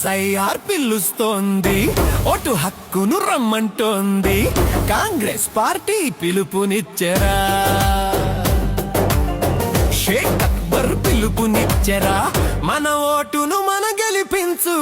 SIR పిలుస్తోంది, vote హక్కును రమ్మంటోంది, Congress party పిలుపునిచ్చెరా, Sheikh Akbar పిలుపునిచ్చెరా, మన ఓటును మన గెలిపించుకుందామురా.